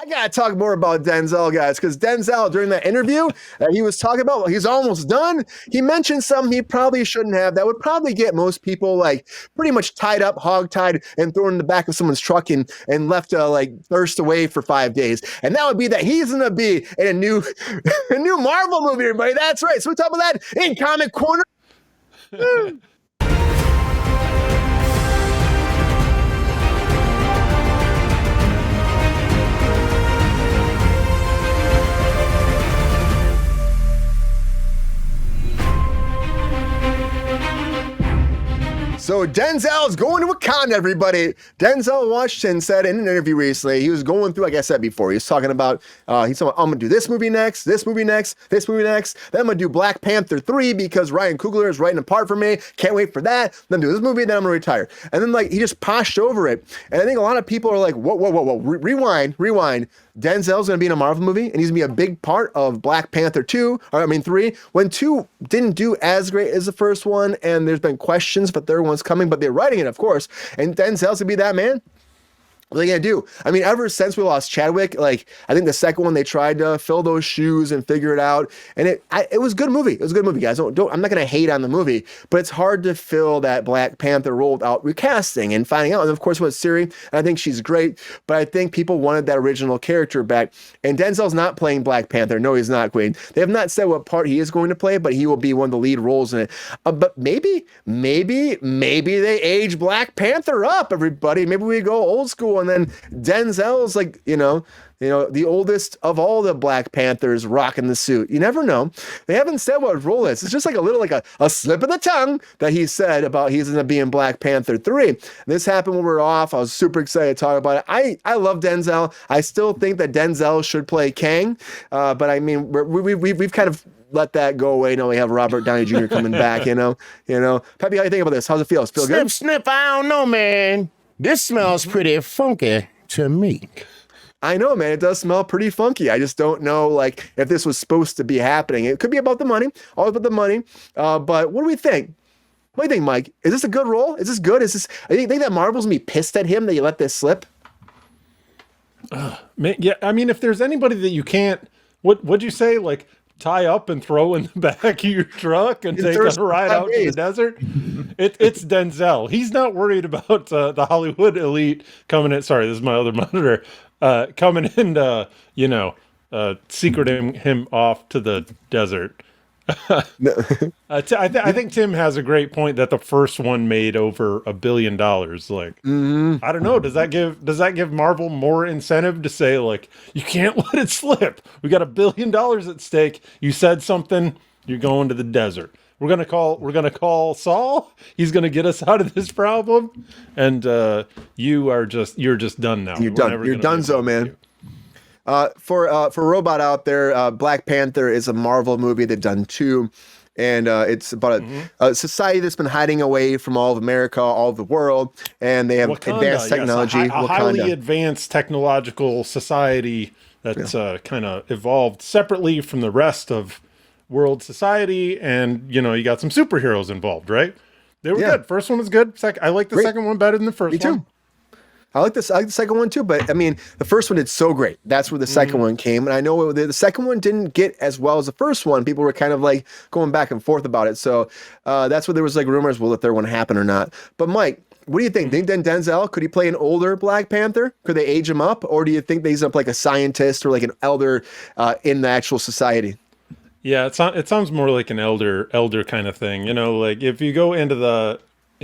I gotta talk more about Denzel, guys, because Denzel, during that interview that he was talking about, he's almost done. He mentioned something he probably shouldn't have. That would probably get most people like pretty much tied up, hog-tied, and thrown in the back of someone's truck and left to like thirst away for 5 days. And that would be that he's gonna be in a new a new Marvel movie, everybody. That's right. So we talk about that in Comic Corner. So Denzel's going to Wakanda, everybody. Denzel Washington said in an interview recently, he was going through, like I said before, he was talking about, I'm going to do this movie next, this movie next, this movie next. Then I'm going to do Black Panther 3 because Ryan Coogler is writing a part for me. Can't wait for that. Then do this movie, then I'm going to retire. And then like he just poshed over it. And I think a lot of people are like, whoa, rewind. Denzel's going to be in a Marvel movie, and he's going to be a big part of Black Panther 3, when 2 didn't do as great as the first one, and there's been questions, but third one's coming, but they're writing it, of course, and Denzel's going to be that man. What are they gonna do? I mean, ever since we lost Chadwick, like I think the second one they tried to fill those shoes and figure it out, and it was a good movie. It was a good movie, guys. I'm not gonna hate on the movie, but it's hard to fill that Black Panther role without recasting and finding out. And of course, with Siri, and I think she's great, but I think people wanted that original character back. And Denzel's not playing Black Panther. No, he's not, Queen. They have not said what part he is going to play, but he will be one of the lead roles in it. But maybe they age Black Panther up, everybody. Maybe we go old school. And then Denzel's like, the oldest of all the Black Panthers rocking the suit. You never know. They haven't said what his role is. It's just like a slip of the tongue that he said about he's going to be in Black Panther 3. This happened when we were off. I was super excited to talk about it. I love Denzel. I still think that Denzel should play Kang. But I mean, we've kind of let that go away. We have Robert Downey Jr. coming back, Pepe, how do you think about this? How's it feel? Does it feel good? Snip, I don't know, man. This smells pretty funky to me. I know, man. It does smell pretty funky. I just don't know, like, if this was supposed to be happening. It could be about the money, all about the money. But what do we think? What do you think, Mike? Is this a good role? Is this good? I think that Marvel's gonna be pissed at him that you let this slip? Man, yeah, I mean, if there's anybody that you can't, what'd you say? Like, tie up and throw in the back of your truck and take a ride out to the desert? It's Denzel. He's not worried about the Hollywood elite coming in. Sorry, this is my other monitor. Coming in, secreting him off to the desert. I think Tim has a great point that the first one made over $1 billion. Like, I don't know. Does that give Marvel more incentive to say, like, you can't let it slip? We got $1 billion at stake. You said something. You're going to the desert. We're gonna call Saul. He's gonna get us out of this problem. And you're just done now. You're done. You're donezo, man. For Robot out there, Black Panther is a Marvel movie. They've done 2, and it's about a society that's been hiding away from all of America, all of the world, and they have Wakanda, advanced technology. Yes, a highly advanced technological society that's kind of evolved separately from the rest of world society, and you got some superheroes involved, right? They were good. First one was good. I like the second one better than the first one. I like the second one too, but I mean, the first one did so great. That's where the second one came. And I know the second one didn't get as well as the first one. People were kind of like going back and forth about it. So that's where there was like rumors, will the third one happen or not? But Mike, what do you think? Think then Denzel, could he play an older Black Panther? Could they age him up? Or do you think that he's up like a scientist or like an elder in the actual society? Yeah, it sounds more like an elder kind of thing. Like if you go into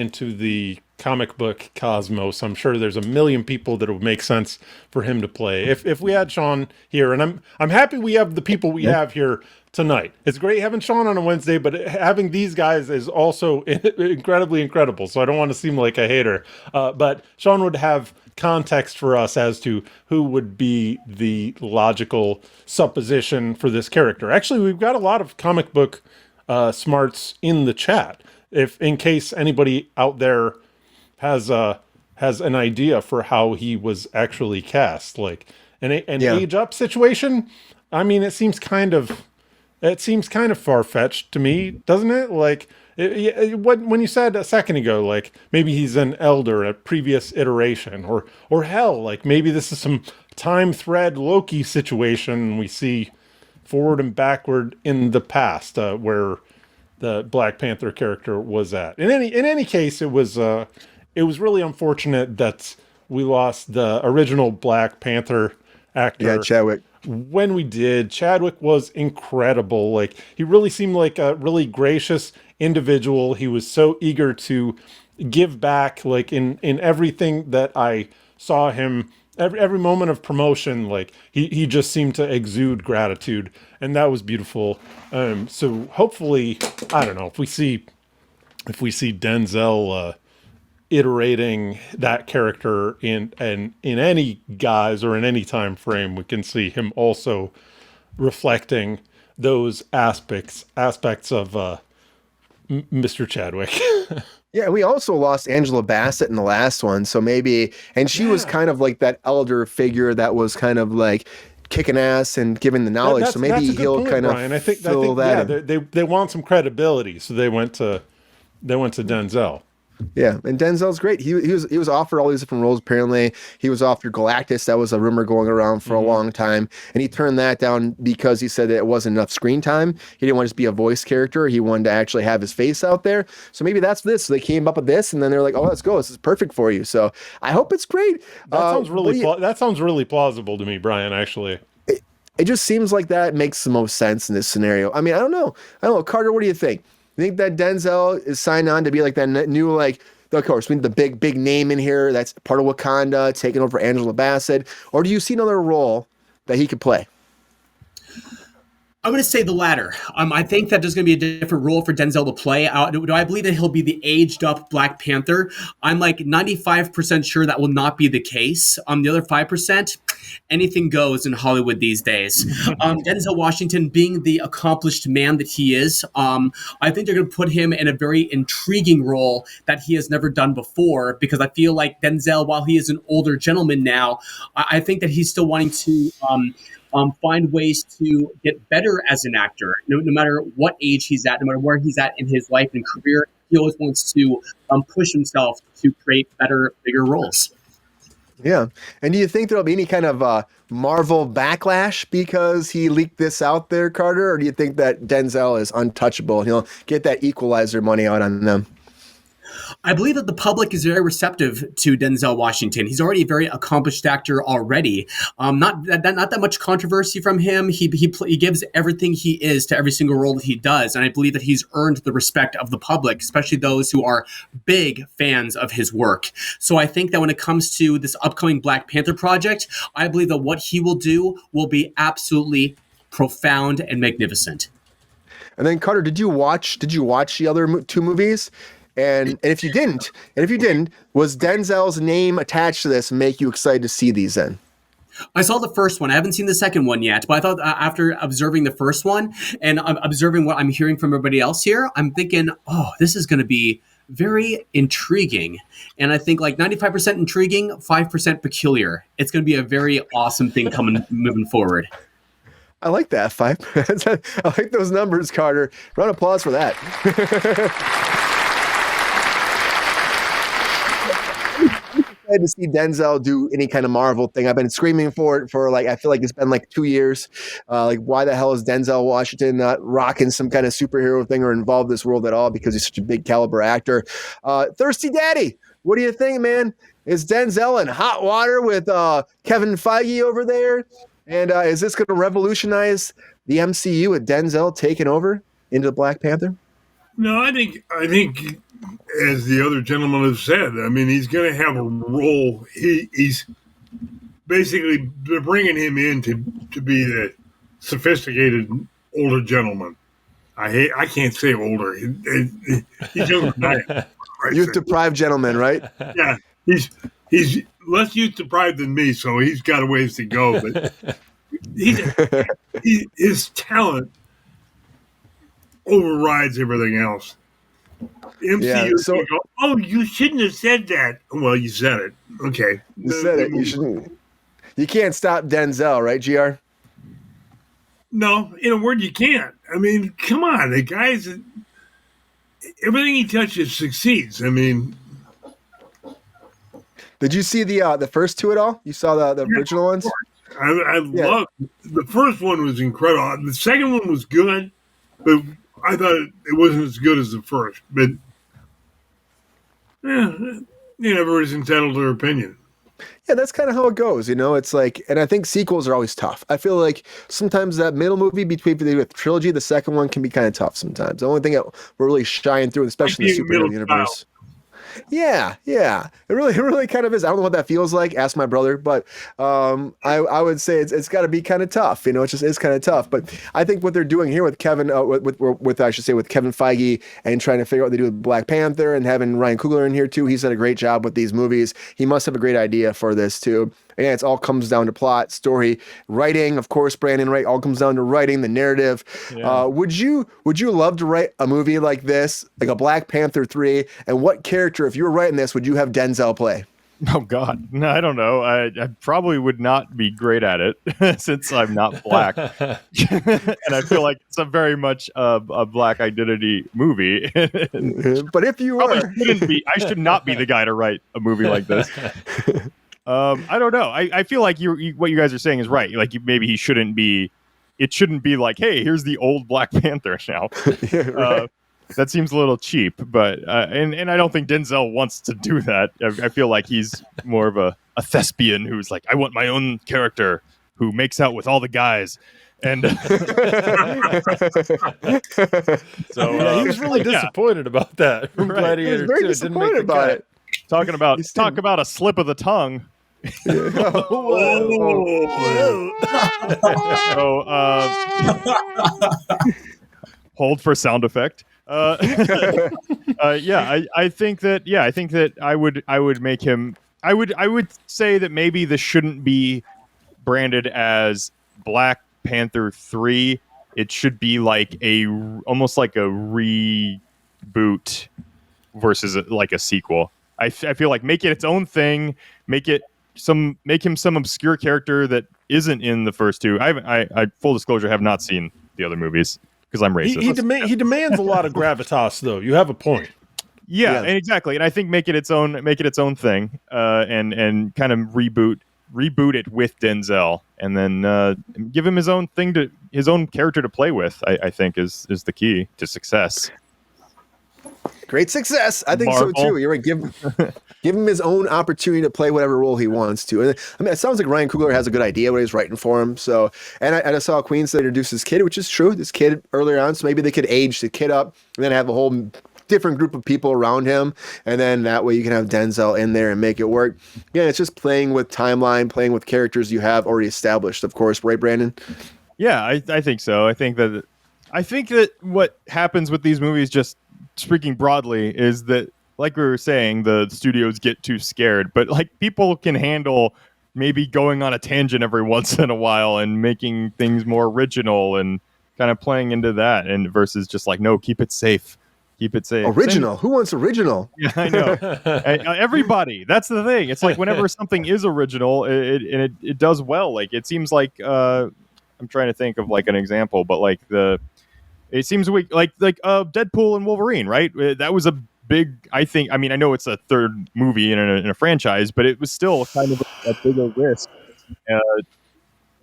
the comic book cosmos, I'm sure there's a million people that would make sense for him to play. If we had Sean here, and I'm happy we have the people we have here tonight. It's great having Sean on a Wednesday, but having these guys is also incredibly incredible. So I don't want to seem like a hater, but Sean would have context for us as to who would be the logical supposition for this character. Actually, we've got a lot of comic book smarts in the chat. If in case anybody out there has an idea for how he was actually cast, like an age up situation. I mean, it seems kind of far-fetched to me, doesn't it? Like when you said a second ago, like maybe he's an elder, a previous iteration, or hell, like maybe this is some time thread Loki situation. We see forward and backward in the past where the Black Panther character was at. In any case, it was really unfortunate that we lost the original Black Panther actor. Yeah, Chadwick. When we did, Chadwick was incredible. Like, he really seemed like a really gracious individual. He was so eager to give back, like in everything that I saw him. Every moment of promotion, like he just seemed to exude gratitude, and that was beautiful. So hopefully, I don't know, if we see Denzel iterating that character in any guise or in any time frame, we can see him also reflecting those aspects of Mr. Chadwick. Yeah, we also lost Angela Bassett in the last one, so maybe, and she was kind of like that elder figure that was kind of like kicking ass and giving the knowledge. So maybe he'll kind of Brian. I think that in. they want some credibility, so they went to Denzel. Yeah, and Denzel's great. He was offered all these different roles. Apparently, he was offered Galactus. That was a rumor going around for a long time, and he turned that down because he said that it wasn't enough screen time. He didn't want to just be a voice character. He wanted to actually have his face out there. So maybe that's this. So they came up with this, and then they're like, "Oh, let's go. This is perfect for you." So I hope it's great. That sounds really plausible to me, Brian. Actually, it just seems like that makes the most sense in this scenario. I mean, I don't know, Carter. What do you think? You think that Denzel is signed on to be like that new, like, of course, we need the big name in here that's part of Wakanda, taking over Angela Bassett, or do you see another role that he could play? I'm going to say the latter. I think that there's going to be a different role for Denzel to play. Do I believe that he'll be the aged up Black Panther? I'm like 95% sure that will not be the case. The other 5%, anything goes in Hollywood these days. Denzel Washington, being the accomplished man that he is, I think they're going to put him in a very intriguing role that he has never done before, because I feel like Denzel, while he is an older gentleman now, I think that he's still wanting to find ways to get better as an actor. No matter what age he's at, no matter where he's at in his life and career, he always wants to push himself to create better, bigger roles. Yeah. And do you think there'll be any kind of Marvel backlash because he leaked this out there, Carter? Or do you think that Denzel is untouchable and he'll get that equalizer money out on them? I believe that the public is very receptive to Denzel Washington. He's already a very accomplished actor already. Not that much controversy from him. He gives everything he is to every single role that he does, and I believe that he's earned the respect of the public, especially those who are big fans of his work. So I think that when it comes to this upcoming Black Panther project, I believe that what he will do will be absolutely profound and magnificent. And then, Carter, did you watch the other two movies? And if you didn't, was Denzel's name attached to this make you excited to see these then? I saw the first one. I haven't seen the second one yet, but I thought after observing the first one and observing what I'm hearing from everybody else here, I'm thinking, oh, this is going to be very intriguing. And I think like 95% intriguing, 5% peculiar. It's going to be a very awesome thing moving forward. I like that, 5. I like those numbers, Carter. Round of applause for that. Excited to see Denzel do any kind of Marvel thing. I've been screaming for it for I feel like it's been like 2 years. Why the hell is Denzel Washington not rocking some kind of superhero thing or involved in this world at all, because he's such a big caliber actor? Thirsty Daddy, what do you think, man? Is Denzel in hot water with Kevin Feige over there? And is this going to revolutionize the MCU with Denzel taking over into the Black Panther? No, I think, as the other gentleman has said, I mean, he's going to have a role. He's basically, they're bringing him in to be the sophisticated older gentleman. I can't say older. He's younger than I am. Youth deprived gentleman, right? Yeah, he's less youth deprived than me, so he's got a ways to go. But his talent overrides everything else. MCU go, oh, you shouldn't have said that. Well, you said it. Okay. You said it. You shouldn't. You can't stop Denzel, right, GR? No, in a word, you can't. I mean, come on. The guy's... Everything he touches succeeds. I mean... Did you see the first two at all? You saw the original ones? I loved the first one was incredible. The second one was good, but I thought it wasn't as good as the first. But everybody's entitled to their opinion. Yeah, that's kind of how it goes, It's like, and I think sequels are always tough. I feel like sometimes that middle movie between the trilogy, the second one can be kind of tough sometimes. The only thing that we're really shying through, especially in the superhero universe. Yeah, it really kind of is. I don't know what that feels like. Ask my brother, but I would say it's got to be kind of tough. It just is kind of tough. But I think what they're doing here with Kevin, with I should say with Kevin Feige and trying to figure out what they do with Black Panther and having Ryan Coogler in here too. He's done a great job with these movies. He must have a great idea for this too. Again, it all comes down to plot, story, writing. Of course, Brandon, right? All comes down to writing, the narrative. Yeah. Would you love to write a movie like this, like a Black Panther 3? And what character, if you were writing this, would you have Denzel play? Oh God, no, I don't know. I probably would not be great at it since I'm not black, and I feel like it's a very much a black identity movie. But if you were, I should not be the guy to write a movie like this. I don't know. I feel like what you guys are saying is right. Like maybe he shouldn't be. It shouldn't be like, hey, here's the old Black Panther now. Yeah, right. That seems a little cheap, but and I don't think Denzel wants to do that. I feel like he's more of a thespian who's like, I want my own character who makes out with all the guys. And so he was really disappointed about that. From Gladiator he was very 2. disappointed about it. Talk about a slip of the tongue. Hold for sound effect. I think that I would make him. I would say that maybe this shouldn't be branded as Black Panther 3. It should be like almost like a reboot versus like a sequel. I feel like make it its own thing. Make him some obscure character that isn't in the first two. I full disclosure, have not seen the other movies because I'm racist. He demands a lot of gravitas, though. You have a point. Yeah, and exactly. And I think make it its own thing, and kind of reboot it with Denzel, and then give him his own character to play with. I think is the key to success. Great success. I think so too. You're right. Give him his own opportunity to play whatever role he wants to. And I mean, it sounds like Ryan Coogler has a good idea what he's writing for him. So, and I saw Queens that introduced this kid, which is true. This kid earlier on, so maybe they could age the kid up and then have a whole different group of people around him, and then that way you can have Denzel in there and make it work. Yeah, it's just playing with timeline, playing with characters you have already established, of course, right, Brandon? Yeah, I think so. I think that what happens with these movies, just speaking broadly, is that, like we were saying, the studios get too scared, but like people can handle maybe going on a tangent every once in a while and making things more original and kind of playing into that, and versus just like, no, keep it safe. Keep it safe. Original. Who wants original? Yeah, I know. Everybody. That's the thing. It's like whenever something is original, it does well. Like it seems like I'm trying to think of like an example, but like it seems like Deadpool and Wolverine, right? That was a big. I know it's a third movie in a franchise, but it was still kind of a bigger risk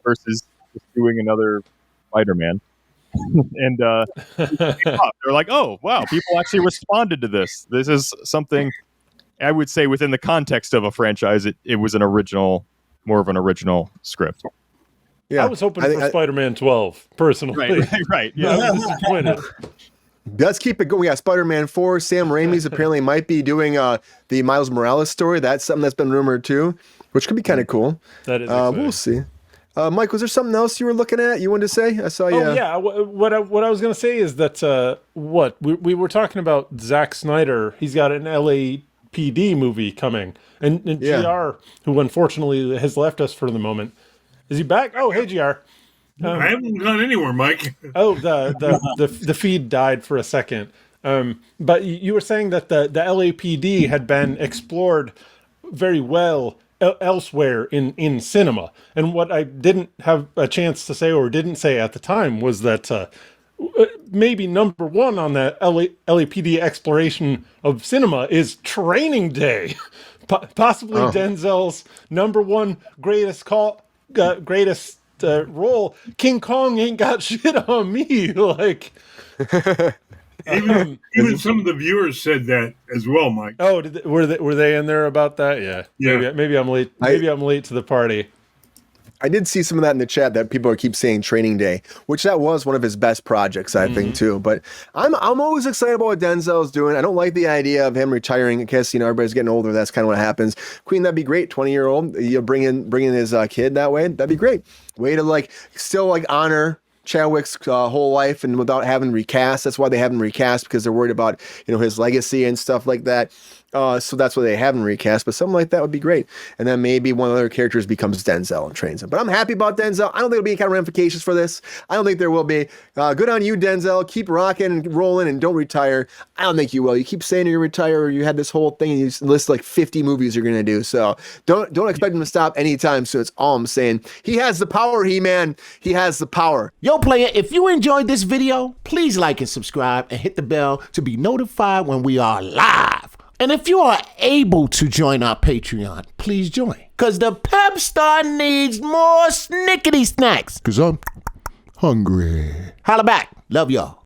versus just doing another Spider-Man. And they're like, oh wow, people actually responded to this. This is something I would say within the context of a franchise, it was more of an original script. Yeah, I was hoping for Spider-Man 12 personally. Right. Yeah, I was disappointed. Let's keep it going. Yeah, Spider-Man 4. Sam Raimi's apparently might be doing the Miles Morales story. That's something that's been rumored too, which could be kind of cool. That is we'll see. Mike, was there something else you were looking at? You wanted to say? I saw you. Oh yeah. What I was going to say is that we were talking about Zack Snyder. He's got an LAPD movie coming, and GR, who unfortunately has left us for the moment, is he back? Oh, hey GR. I haven't gone anywhere, Mike. Oh, the feed died for a second. But you were saying that the LAPD had been explored very well elsewhere in cinema, and what I didn't have a chance to say or didn't say at the time was that maybe number one on the LAPD exploration of cinema is Training Day. Possibly Denzel's number one greatest role. King Kong ain't got shit on me. Like, even some of the viewers said that as well, Mike. oh, were they in there about that? Yeah. Yeah. Maybe I'm late. Maybe I'm late to the party. I did see some of that in the chat that people keep saying Training Day, which that was one of his best projects, I think, too. But I'm always excited about what Denzel's doing. I don't like the idea of him retiring in case, everybody's getting older. That's kind of what happens. Queen, that'd be great. 20-year-old, bring in his kid that way. That'd be great. Way to still honor Chadwick's whole life and without having recast. That's why they haven't recast, because they're worried about, his legacy and stuff like that. So that's why they haven't recast, but something like that would be great. And then maybe one of the other characters becomes Denzel and trains him. But I'm happy about Denzel. I don't think there'll be any kind of ramifications for this. I don't think there will be. Good on you, Denzel. Keep rocking and rolling and don't retire. I don't think you will. You keep saying you're going to retire, or you had this whole thing and you list 50 movies you're going to do. So don't expect him to stop anytime soon. It's all I'm saying. He has the power, He-Man. He has the power. Yo, player, if you enjoyed this video, please like and subscribe and hit the bell to be notified when we are live. And if you are able to join our Patreon, please join. Because the Pepestar needs more snickety snacks. Because I'm hungry. Holla back. Love y'all.